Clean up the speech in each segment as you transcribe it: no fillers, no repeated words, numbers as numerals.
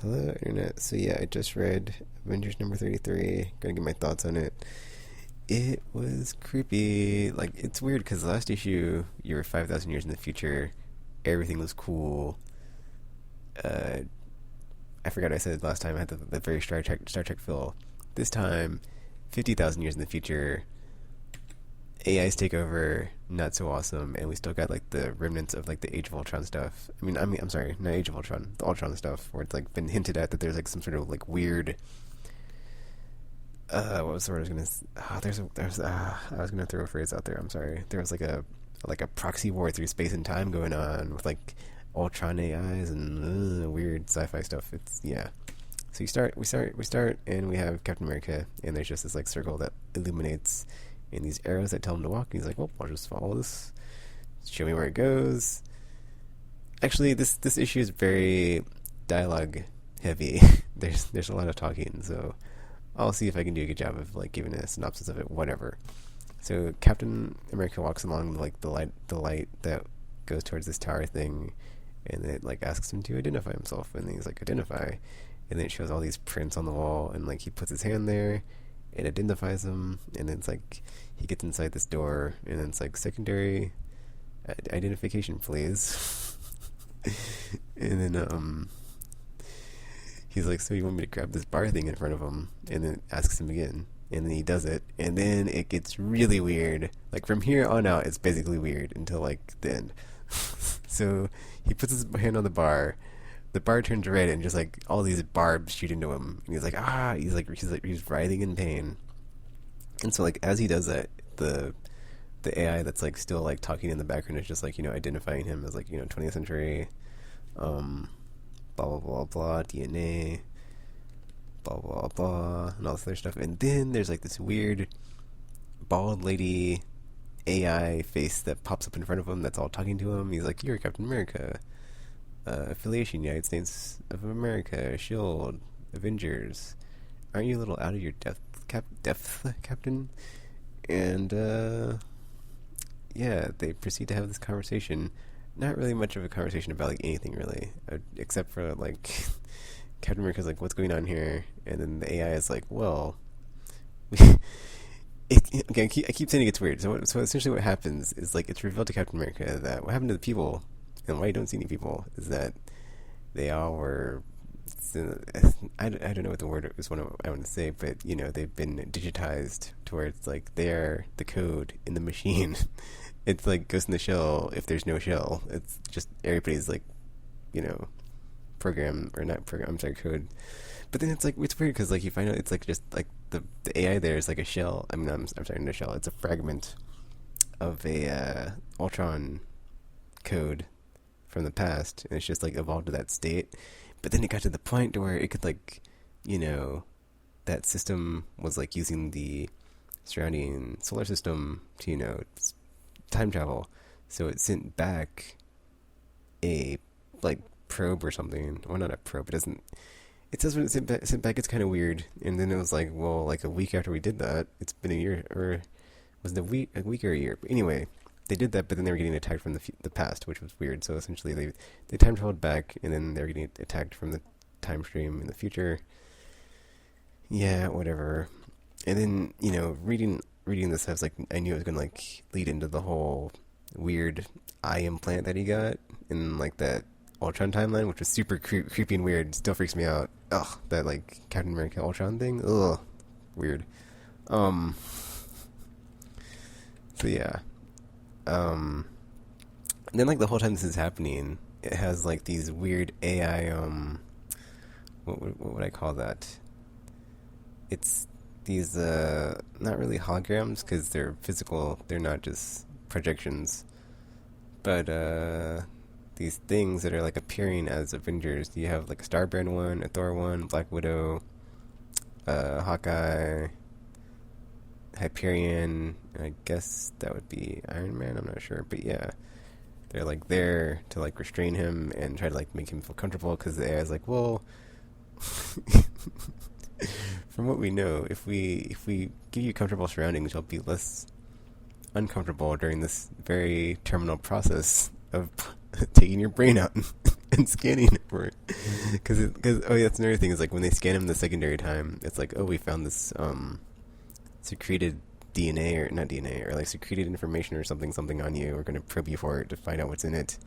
Hello, Internet. So, yeah, I just read Avengers number 33. Gonna get my thoughts on it. It was creepy. Like, it's weird because the last issue, you were 5,000 years in the future. Everything was cool. Uh, I forgot I said last time I had the very Star Trek feel. This time, 50,000 years in the future, AIs take over, not so awesome, and we still got like the remnants of like the Age of Ultron stuff. I'm sorry, not Age of Ultron, the Ultron stuff, where it's like been hinted at that there's like some sort of like weird. What was the word I was gonna? I was gonna throw a phrase out there. I'm sorry. There was like a proxy war through space and time going on with like Ultron AIs and weird sci-fi stuff. It's yeah. So we start, and we have Captain America, and there's just this like circle that illuminates, and these arrows that tell him to walk. And he's like, "Well, I'll just follow this. Show me where it goes." Actually, this issue is very dialogue heavy. There's a lot of talking, so I'll see if I can do a good job of like giving a synopsis of it. Whatever. So Captain America walks along like the light that goes towards this tower thing, and it like asks him to identify himself, and he's like, "Identify." And then it shows all these prints on the wall, and like he puts his hand there, it identifies him, and then it's like he gets inside this door, and then it's like secondary identification, please. And then he's like, "So you want me to grab this bar thing in front of him?" And then asks him again, and then he does it, and then it gets really weird. Like from here on out, it's basically weird until like the end. So he puts his hand on the bar. The bar turns red, and just like all these barbs shoot into him, and he's like, he's writhing in pain. And so like as he does that, the AI that's like still like talking in the background is just like identifying him as like 20th century, blah blah blah blah DNA, blah blah blah, and all this other stuff. And then there's like this weird bald lady AI face that pops up in front of him that's all talking to him. He's like, "You're Captain America. Affiliation, United States of America, Shield, Avengers. Aren't you a little out of your depth, Captain?" And yeah, they proceed to have this conversation. Not really much of a conversation about like anything really, except for like Captain America's like, "What's going on here?" And then the AI is like, "Well." Again, I keep saying it gets weird. So essentially what happens is like it's revealed to Captain America that what happened to the people and why you don't see any people is that they all were, I don't know what the word is what I want to say, but they've been digitized to where it's like they're the code in the machine. It's like Ghost in the Shell if there's no shell. It's just everybody's like program, or not program, I'm sorry, code. But then it's like it's weird because like you find out it's like just like the AI there is like a shell. I'm sorry, not a shell, it's a fragment of a Ultron code from the past, and it's just like evolved to that state. But then it got to the point to where it could like that system was like using the surrounding solar system to time travel, so it sent back a like probe or something. Well, not a probe, it says when it sent back it's kind of weird. And then it was like, well, like a week after we did that, it's been a year, or was it a week or a year? But anyway, they did that, but then they were getting attacked from the past, which was weird. So essentially, they time traveled back, and then they were getting attacked from the time stream in the future. Yeah, whatever. And then reading this, I was like, I knew it was gonna like lead into the whole weird eye implant that he got in like that Ultron timeline, which was super creepy and weird. Still freaks me out. Ugh, that like Captain America Ultron thing. Ugh, weird. So yeah. And then like the whole time this is happening, it has like these weird AI what would I call that? It's these not really holograms because they're physical, they're not just projections, but these things that are like appearing as Avengers. You have like a Starbrand one, a Thor one, Black Widow, Hawkeye, Hyperion, I guess that would be Iron Man, I'm not sure, but yeah, they're like there to like restrain him and try to like make him feel comfortable, because the AI is like, well, from what we know, if we give you comfortable surroundings, you'll be less uncomfortable during this very terminal process of taking your brain out. and scanning it for it. Because oh yeah, that's another thing is like when they scan him the secondary time, it's like, oh, we found this secreted DNA or not DNA or like secreted information or something on you. We're gonna probe you for it to find out what's in it.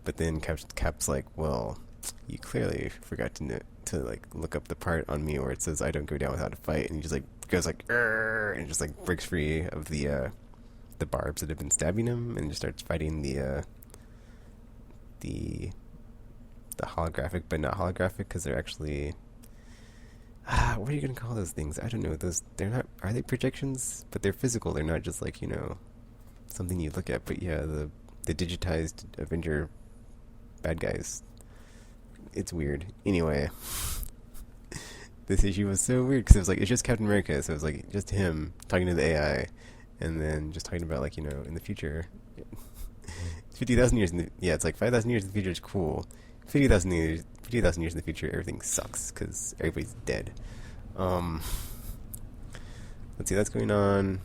But then Cap's like, well, you clearly forgot to like look up the part on me where it says I don't go down without a fight, and he just like goes like and just like breaks free of the barbs that have been stabbing him and just starts fighting the holographic but not holographic because they're actually what are you gonna call those things? I don't know. They're not, are they projections? But they're physical. They're not just like, something you look at. But yeah, the digitized Avenger bad guys. It's weird. Anyway, this issue was so weird because it was like it's just Captain America, so it was like just him talking to the AI, and then just talking about like in the future, 50,000 years. It's like 5,000 years in the future is cool. 50,000 years in the future, everything sucks because everybody's dead. Let's see, that's going on.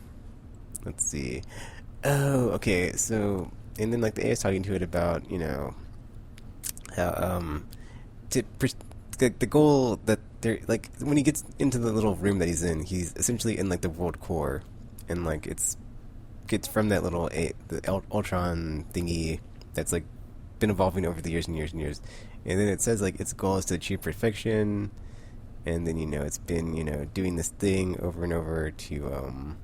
Let's see. Oh, okay. So, and then like the AI is talking to it about how the goal that they're like when he gets into the little room that he's in, he's essentially in like the world core, and like gets from that little the Ultron thingy that's like been evolving over the years and years and years, and then it says like its goal is to achieve perfection, and then it's been doing this thing over and over to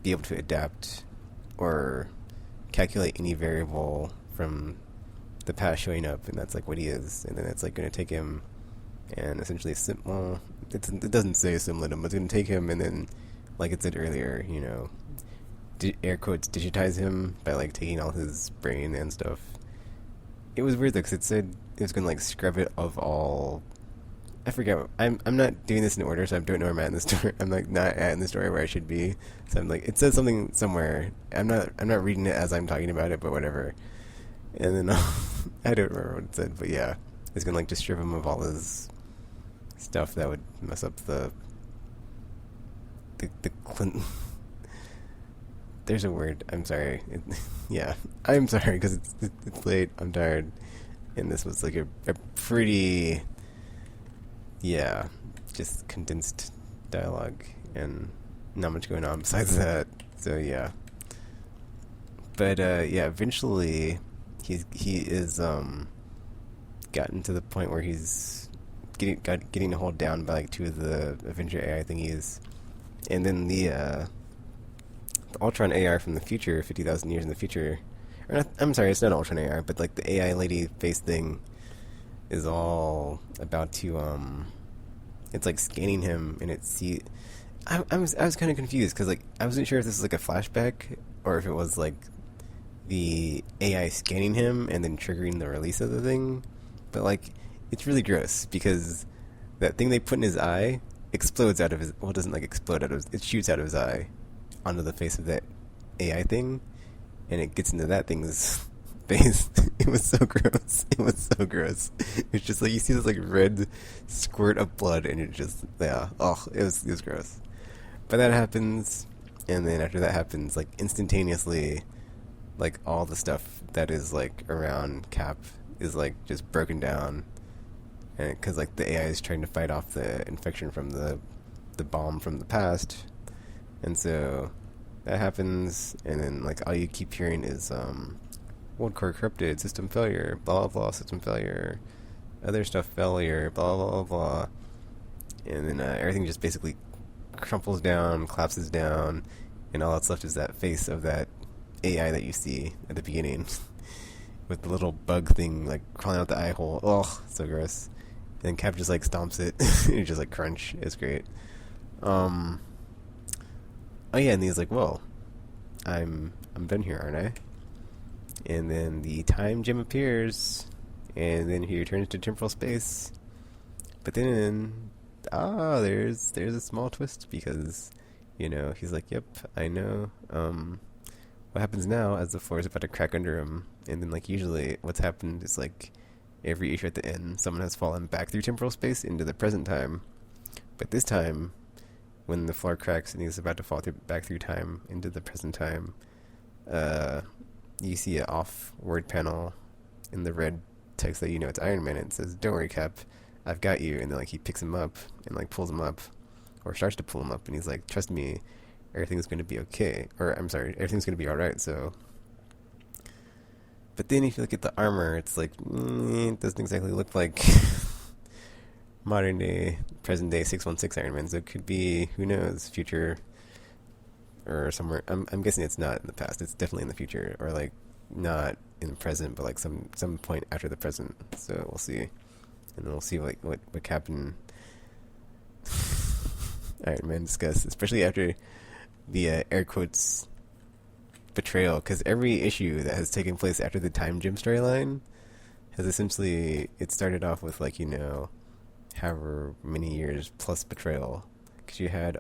be able to adapt or calculate any variable from the past showing up, and that's like what he is, and then it's like going to take him and essentially it doesn't say assimilate him, but it's going to take him and then, like it said earlier, air quotes digitize him by like taking all his brain and stuff. It was weird though because it said it was going to like scrub it of all. I forget. I'm not doing this in order, so I don't know where I'm at in the story. I'm like not at in the story where I should be. So I'm like, it says something somewhere. I'm not reading it as I'm talking about it, but whatever. And then I don't remember what it said, but yeah, it's gonna like just strip him of all his stuff that would mess up the Clinton. There's a word. I'm sorry. Yeah, I'm sorry because it's late. I'm tired, and this was like a pretty just condensed dialogue and not much going on besides that. So yeah, but eventually he is gotten to the point where he's getting held down by like two of the Avenger AI thingies, and then the Ultron AI from the future, 50,000 years in the future, or not, I'm sorry, it's not Ultron AI, but like the AI lady face thing is all about to it's like scanning him, and I was kind of confused because like I wasn't sure if this was like a flashback or if it was like the AI scanning him and then triggering the release of the thing, but like it's really gross because that thing they put in his eye explodes out of his, well, it doesn't like explode out of his, it shoots out of his eye onto the face of that AI thing, and it gets into that thing's face. It was so gross. It's just like you see this like red squirt of blood, and it just it was gross. But that happens, and then after that happens, like instantaneously, like all the stuff that is like around Cap is like just broken down, and because like the AI is trying to fight off the infection from the bomb from the past, and so that happens, and then like all you keep hearing is world core corrupted, system failure, blah blah blah, system failure, other stuff failure, blah blah blah, and then everything just basically crumples down, collapses down, and all that's left is that face of that AI that you see at the beginning with the little bug thing like crawling out the eye hole. Oh, so gross. And then Cap just like stomps it and it just like crunch. It's great. Oh yeah, and he's like, well, I'm done here, aren't I? And then the time gem appears, and then he returns to temporal space. But then there's a small twist because he's like, yep, I know. What happens now as the floor is about to crack under him, and then like usually what's happened is like every issue at the end someone has fallen back through temporal space into the present time, but this time when the floor cracks and he's about to fall back through time into the present time, you see an off word panel in the red text that you know it's Iron Man. It says, "Don't worry, Cap, I've got you." And then like he picks him up and like pulls him up, or starts to pull him up, and he's like, "Trust me, everything's gonna be okay." Or I'm sorry, everything's gonna be all right. So, but then if you look at the armor, it's like it doesn't exactly look like modern day, present day 616 Iron Man. So it could be, who knows, future or somewhere. I'm guessing it's not in the past. It's definitely in the future, or like not in the present, but like some point after the present. So we'll see, and then we'll see like what Captain Iron Man discuss, especially after the air quotes betrayal, because every issue that has taken place after the time gem storyline has essentially, it started off with like, you know, however many years plus betrayal, because you had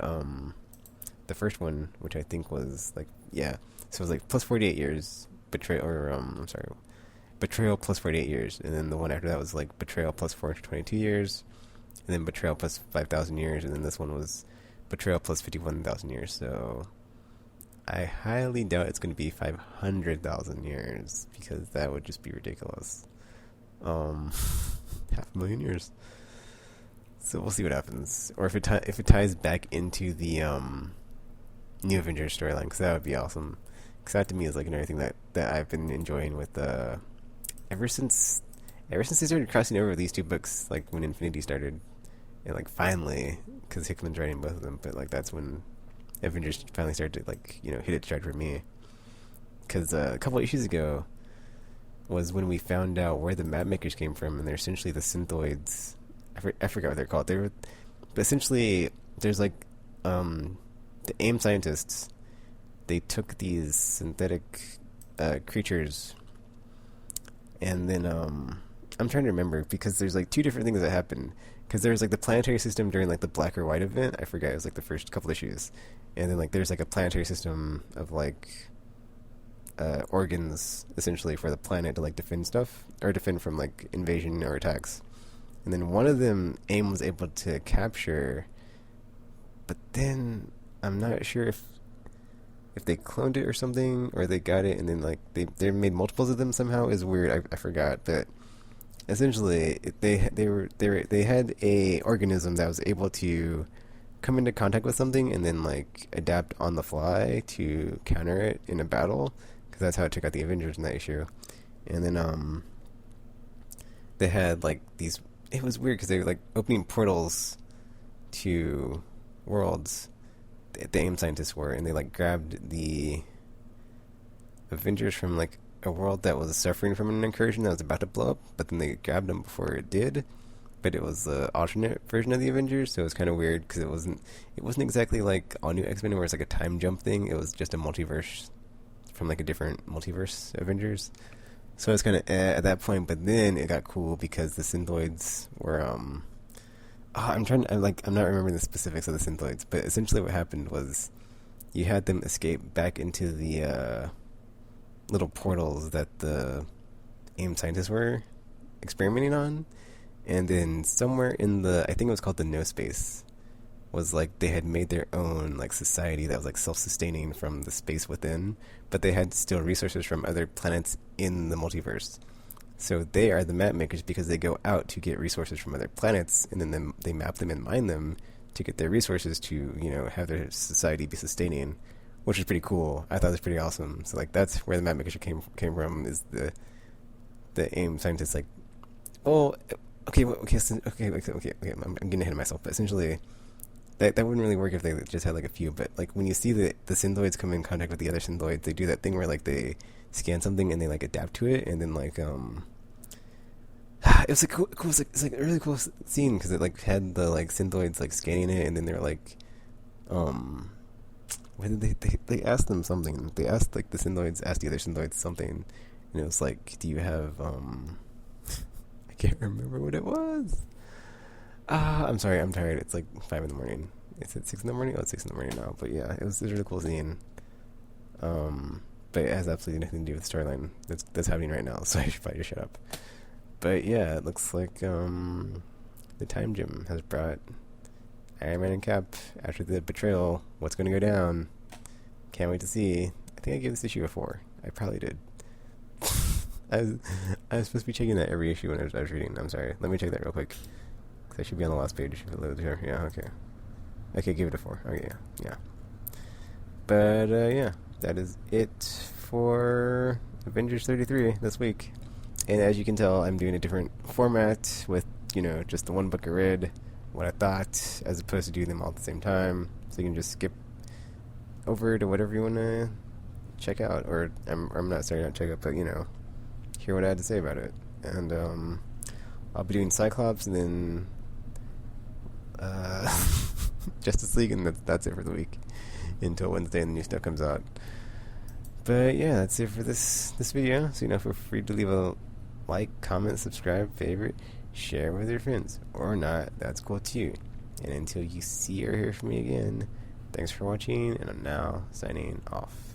the first one, which I think was like, yeah, so it was like plus 48 years betrayal, or I'm sorry, betrayal plus 48 years, and then the one after that was like betrayal plus 422 years, and then betrayal plus 5,000 years, and then this one was betrayal plus 51,000 years. So I highly doubt it's going to be 500,000 years, because that would just be ridiculous. 500,000 years. So we'll see what happens, or if it ties back into the New Avengers storyline, because that would be awesome. Because that to me is like another thing that I've been enjoying with ever since they started crossing over these two books, like when Infinity started, and like finally, because Hickman's writing both of them, but like that's when Avengers finally started to like, you know, hit its stride for me. Because a couple of issues ago was when we found out where the map makers came from, and they're essentially the synthoids. I forgot what they're called. But essentially there's like the AIM scientists. They took these synthetic creatures, and then I'm trying to remember, because there's like two different things that happened. Because there's like the planetary system during like the Black or White event. I forget, it was like the first couple issues, and then like there's like a planetary system of like organs essentially for the planet to like defend stuff, or defend from like invasion or attacks. And then one of them AIM was able to capture, but then I'm not sure if they cloned it or something, or they got it and then like they made multiples of them somehow. Is weird. I forgot, but essentially they had a organism that was able to come into contact with something and then like adapt on the fly to counter it in a battle, because that's how it took out the Avengers in that issue. And then they had like these, it was weird because they were like opening portals to worlds, the AIM scientists were, and they like grabbed the Avengers from like a world that was suffering from an incursion that was about to blow up, but then they grabbed them before it did. But it was the alternate version of the Avengers, so it was kind of weird because it wasn't exactly like all new X-Men where it's like a time jump thing. It was just a multiverse from like a different multiverse Avengers. So it's kind of at that point, but then it got cool because the synthoids were I'm not remembering the specifics of the synthoids, but essentially what happened was you had them escape back into the little portals that the AIM scientists were experimenting on, and then somewhere in the, I think it was called the No Space, was like they had made their own like society that was like self-sustaining from the space within, but they had still resources from other planets in the multiverse. So they are the map makers because they go out to get resources from other planets, and then they map them and mine them to get their resources to, you know, have their society be sustaining, which is pretty cool. I thought it was pretty awesome. So like that's where the map makers came from, is the AIM scientists like, well, okay, I'm getting ahead of myself, but essentially that wouldn't really work if they just had like a few. But like when you see the synthoids come in contact with the other synthoids, they do that thing where like they scan something and they like adapt to it, and then like it was like cool. It's like a really cool scene because it like had the like synthoids like scanning it, and then they're like, what did they asked them something? They asked like the synthoids asked the other synthoids something, and it was like, do you have I can't remember what it was. I'm sorry, I'm tired. It's like 5 a.m. Is it 6 a.m? Oh, it's 6 a.m. now. But yeah, it was a really cool scene. But it has absolutely nothing to do with the storyline that's happening right now, so I should probably just shut up. But yeah, it looks like the Time Gem has brought Iron Man and Cap after the betrayal. What's going to go down? Can't wait to see. I think I gave this issue a 4. I probably did. I was supposed to be checking that every issue when I was reading. I'm sorry. Let me check that real quick. Because I should be on the last page if it loads here. Yeah, okay. Okay, give it a 4. Okay, yeah. But, yeah. That is it for Avengers 33 this week. And as you can tell, I'm doing a different format with, just the one book I read, what I thought, as opposed to doing them all at the same time. So you can just skip over to whatever you want to check out. Or I'm not starting out to check out, but, hear what I had to say about it. And I'll be doing Cyclops and then Justice League, and that's it for the week until Wednesday and the new stuff comes out. But yeah, that's it for this video. So feel free to leave a like, comment, subscribe, favorite, share with your friends, or not. That's cool too. And until you see or hear from me again, thanks for watching, and I'm now signing off.